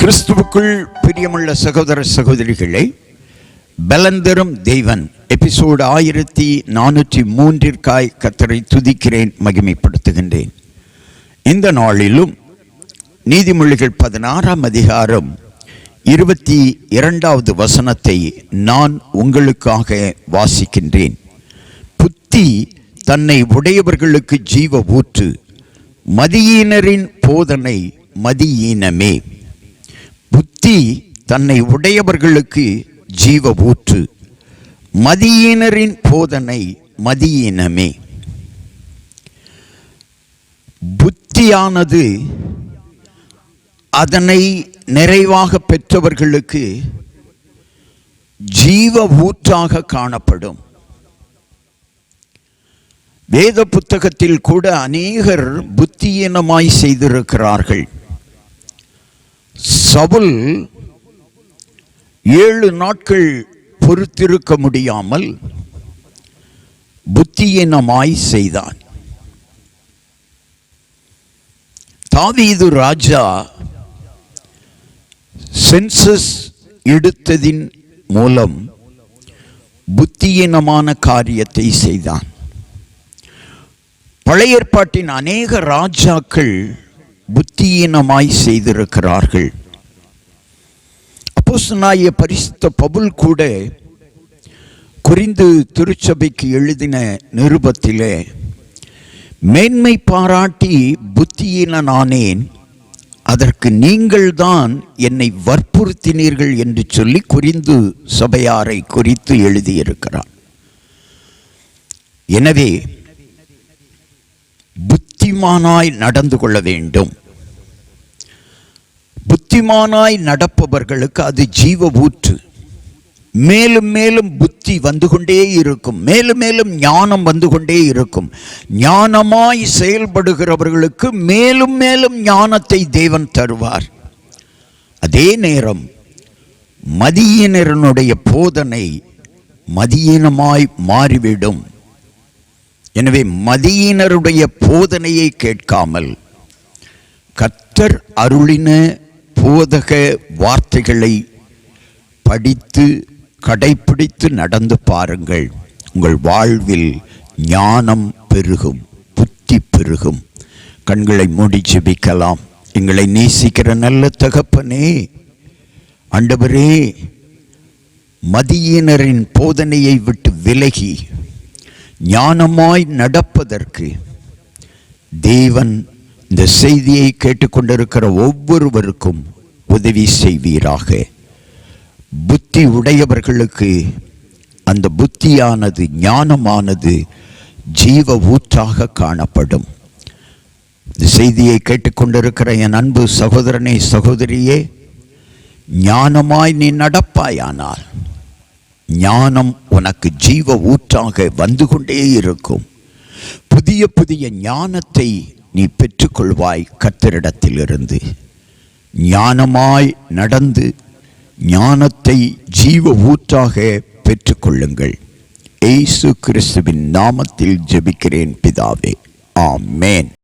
கிறிஸ்துவுக்குள் பிரியமுள்ள சகோதர சகோதரிகளை, பலந்தரும் தேவன் எபிசோடு 1403 கர்த்தரை துதிக்கிறேன், மகிமைப்படுத்துகின்றேன். இந்த நாளிலும் நீதிமொழிகள் 16 அதிகாரம் 22வது வசனத்தை நான் உங்களுக்காக வாசிக்கின்றேன். புத்தி தன்னை உடையவர்களுக்கு ஜீவ ஊற்று, மதியீனரின் போதனை மதியீனமே. புத்தி தன்னை உடையவர்களுக்கு ஜீவ ஊற்று, மதியீனரின் போதனை மதியீனமே. புத்தியானது அதனை நிறைவாக பெற்றவர்களுக்கு ஜீவ ஊற்றாக காணப்படும். வேத புத்தகத்தில் கூட அநேகர் புத்தியீனமாய் செய்திருக்கிறார்கள். சவுல் 7 நாட்கள் பொறுத்திருக்க முடியாமல் புத்தியீனமாய் செய்தான். தாவீது ராஜா சென்சஸ் எடுத்ததின் மூலம் புத்தியீனமான காரியத்தை செய்தான். பழைய ஏற்பாட்டின் அநேக ராஜாக்கள் புத்தியீனமாய் செய்திருக்கிறார்கள். அப்போஸ்தலனாகிய பரிசுத்த பவுல் கூட கொரிந்து திருச்சபைக்கு எழுதின நிருபத்திலே, மேன்மை பாராட்டி புத்தியீனனானேன், அதற்கு நீங்கள்தான் என்னை வற்புறுத்தினீர்கள் என்று சொல்லி கொரிந்து சபையாரை குறித்து எழுதியிருக்கிறார். எனவே புத்திமானாய் நடந்து கொள்ள வேண்டும். புத்திமானாய் நடப்பவர்களுக்கு அது ஜீவ ஊற்று. மேலும் மேலும் புத்தி வந்து கொண்டே இருக்கும், மேலும் மேலும் ஞானம் வந்து கொண்டே இருக்கும். ஞானமாய் செயல்படுகிறவர்களுக்கு மேலும் மேலும் ஞானத்தை தேவன் தருவார். அதே நேரம் மதியீனருடைய போதனை மதியீனமாய் மாறிவிடும். எனவே மதியீனருடைய போதனையை கேட்காமல் கர்த்தர் அருளின போதக வார்த்தைகளை படித்து கடைப்பிடித்து நடந்து பாருங்கள். உங்கள் வாழ்வில் ஞானம் பெருகும், புத்தி பெருகும். கண்களை மூடி ஜெபிக்கலாம். எங்களை நேசிக்கிற நல்ல தகப்பனே, ஆண்டவரே, மதியீனரின் போதனையை விட்டு விலகி ஞானமாய் நடப்பதற்கு தேவன் இந்த செய்தியை கேட்டுக்கொண்டிருக்கிற ஒவ்வொருவருக்கும் உதவி செய்வீராக. புத்தி உடையவர்களுக்கு அந்த புத்தியானது, ஞானமானது ஜீவ ஊற்றாக காணப்படும். இந்த செய்தியை கேட்டுக்கொண்டிருக்கிற என் அன்பு சகோதரனே, சகோதரியே, ஞானமாய் நீ நடப்பாயானால் ஞானம் உனக்கு ஜீவ ஊற்றாக வந்து கொண்டே இருக்கும். புதிய புதிய ஞானத்தை நீ பெற்றுக்கொள்வாய் கர்த்தரிடத்திலிருந்து. ஞானமாய் நடந்து ஞானத்தை ஜீவ ஊற்றாக பெற்றுக்கொள்ளுங்கள். இயேசு கிறிஸ்துவின் நாமத்தில் ஜெபிக்கிறேன் பிதாவே, ஆமென்.